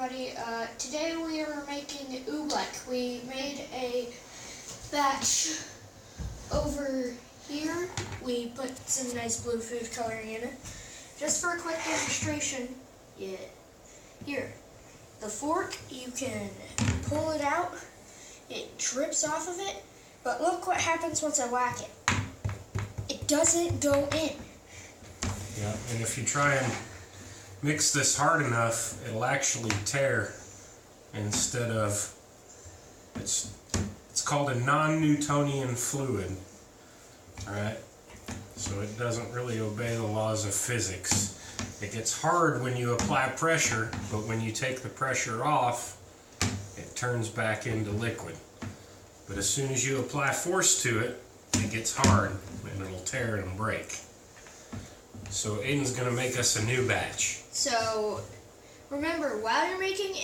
everybody. Today we are making Oobleck. We made a batch over here. We put some nice blue food coloring in it. Just for a quick demonstration, here, the fork, you can pull it out. It drips off of it, but look what happens once I whack it. It doesn't go in. Yeah, and if you try and mix this hard enough, it'll actually tear instead of, it's called a Non Newtonian fluid, alright? So it doesn't really obey the laws of physics. It gets hard when you apply pressure, but when you take the pressure off, it turns back into liquid. But as soon as you apply force to it, it gets hard and it'll tear and break. So Aiden's going to make us a new batch. So remember, while you're making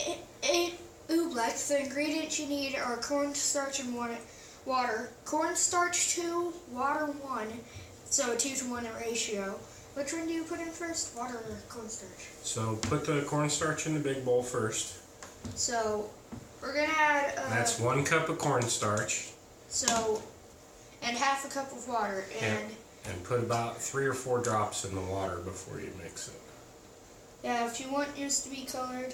a oobleck, the ingredients you need are cornstarch and water. Cornstarch 2, water 1, so a 2-to-1 ratio. Which one do you put in first, water or cornstarch? So put the cornstarch in the big bowl first. So we're going to add... That's 1 cup of cornstarch. So, and half a cup of water. And put about 3 or 4 drops in the water before you mix it. Yeah, if you want yours to be colored,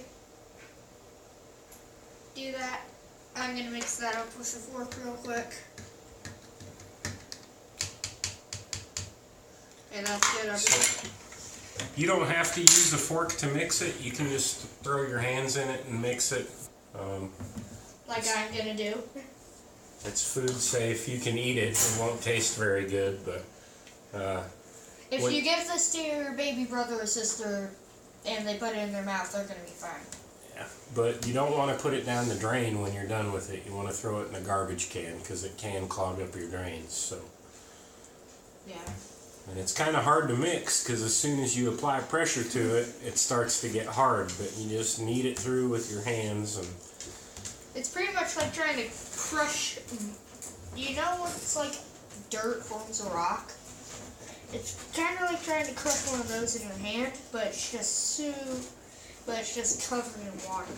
do that. I'm going to mix that up with a fork real quick. And that's good. So, you don't have to use a fork to mix it. You can just throw your hands in it and mix it. Like I'm going to do. It's food safe. You can eat it. It won't taste very good, but... if you give this to your baby brother or sister and they put it in their mouth, they're going to be fine. Yeah, but you don't want to put it down the drain when you're done with it. You want to throw it in a garbage can because it can clog up your drains. So. Yeah. And it's kind of hard to mix because as soon as you apply pressure to it, it starts to get hard. But you just knead it through with your hands. And it's pretty much like trying to crush. You know when it's like dirt forms a rock? It's kind of like trying to crush one of those in your hand, but it's just covered in water.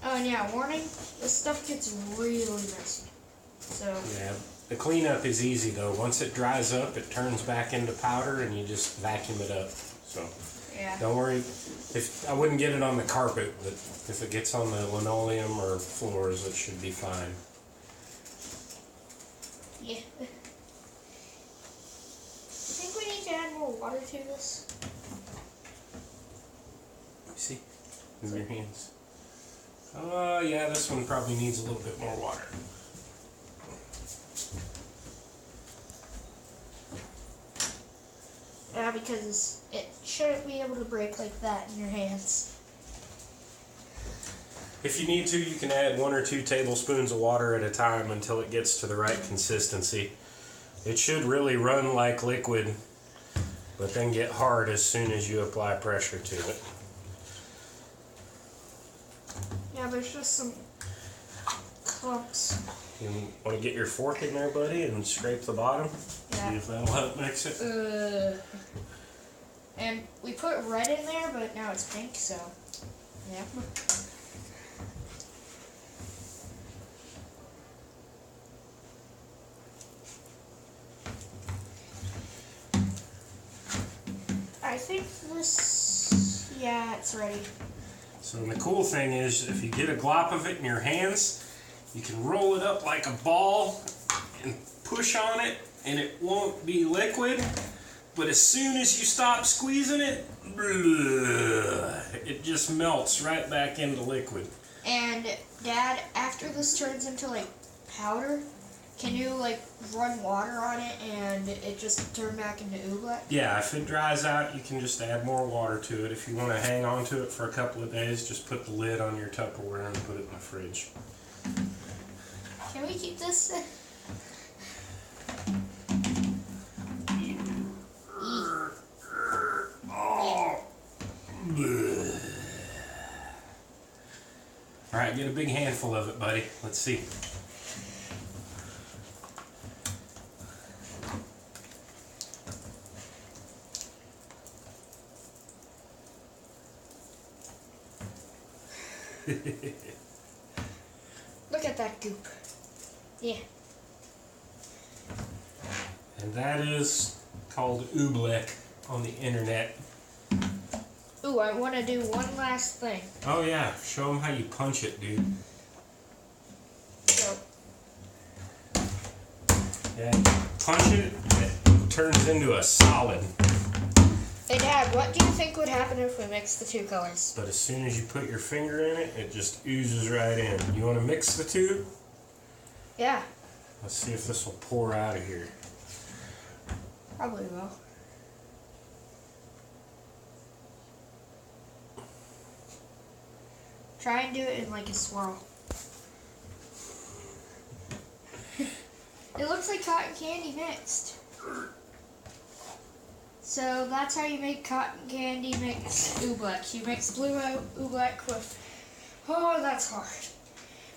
Oh, and yeah, warning, this stuff gets really messy. So yeah, the cleanup is easy though. Once it dries up, it turns back into powder, and you just vacuum it up. So yeah, don't worry. If I wouldn't get it on the carpet, but if it gets on the linoleum or floors, it should be fine. Yeah. I think we need to add more water to this. Let me see. Move your hands. Yeah, this one probably needs a little bit more water. Yeah, because it shouldn't be able to break like that in your hands. If you need to, you can add 1 or 2 tablespoons of water at a time until it gets to the right consistency. It should really run like liquid, but then get hard as soon as you apply pressure to it. Yeah, there's just some clumps. You want to get your fork in there, buddy, and scrape the bottom? Yeah. See if that'll help mix it. And we put red in there, but now it's pink, so yeah. I think this, yeah, it's ready. So the cool thing is, if you get a glop of it in your hands, you can roll it up like a ball and push on it, and it won't be liquid. But as soon as you stop squeezing it, it just melts right back into liquid. And Dad, after this turns into like powder, can you like run water on it and it just turn back into oobleck? Yeah, if it dries out, you can just add more water to it. If you want to hang on to it for a couple of days, just put the lid on your Tupperware and put it in the fridge. Can we keep this? Alright, get a big handful of it, buddy. Let's see. Look at that goop. Yeah. And that is called Oobleck on the internet. Ooh, I want to do one last thing. Oh yeah, show them how you punch it, dude. So, Yeah, punch it, it turns into a solid. hey Dad, what do you think would happen if we mix the two colors? But as soon as you put your finger in it, it just oozes right in. You want to mix the two? Yeah, Let's see if this will pour out of here. probably will. Try and do it in like a swirl. It looks like cotton candy mixed. So that's how you make cotton candy mix oobleck. You mix blue oobleck with, oh that's hard,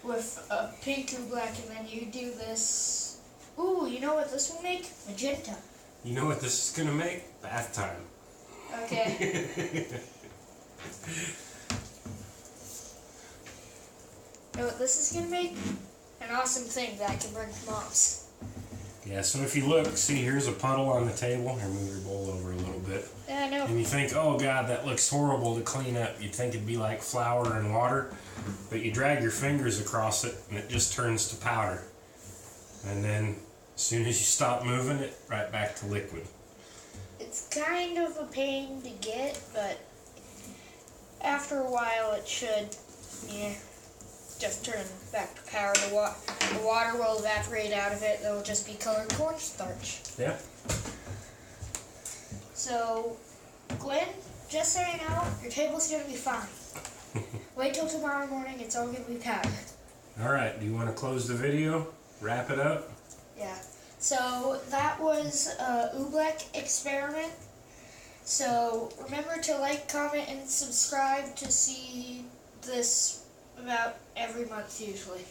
with a pink oobleck, and then you do this. Ooh, you know what this will make? Magenta. You know what this is going to make? Bath time. Okay. You know what this is gonna make? An awesome thing that I can bring to Mom's. Yeah, so if you look, see here's a puddle on the table. Here, move your bowl over a little bit. Yeah, I know. And you think, oh God, that looks horrible to clean up. You'd think it'd be like flour and water. But you drag your fingers across it and it just turns to powder. And then as soon as you stop moving it, right back to liquid. It's kind of a pain to get, but after a while it should, yeah, just turn back to powder. The water will evaporate out of it. There will just be colored cornstarch. Yeah. So, Glenn, just so you know, your table's going to be fine. Wait till tomorrow morning. It's all going to be powder. All right. Do you want to close the video? Wrap it up? Yeah. So, that was a Oobleck experiment. So, remember to like, comment, and subscribe to see this about every month usually.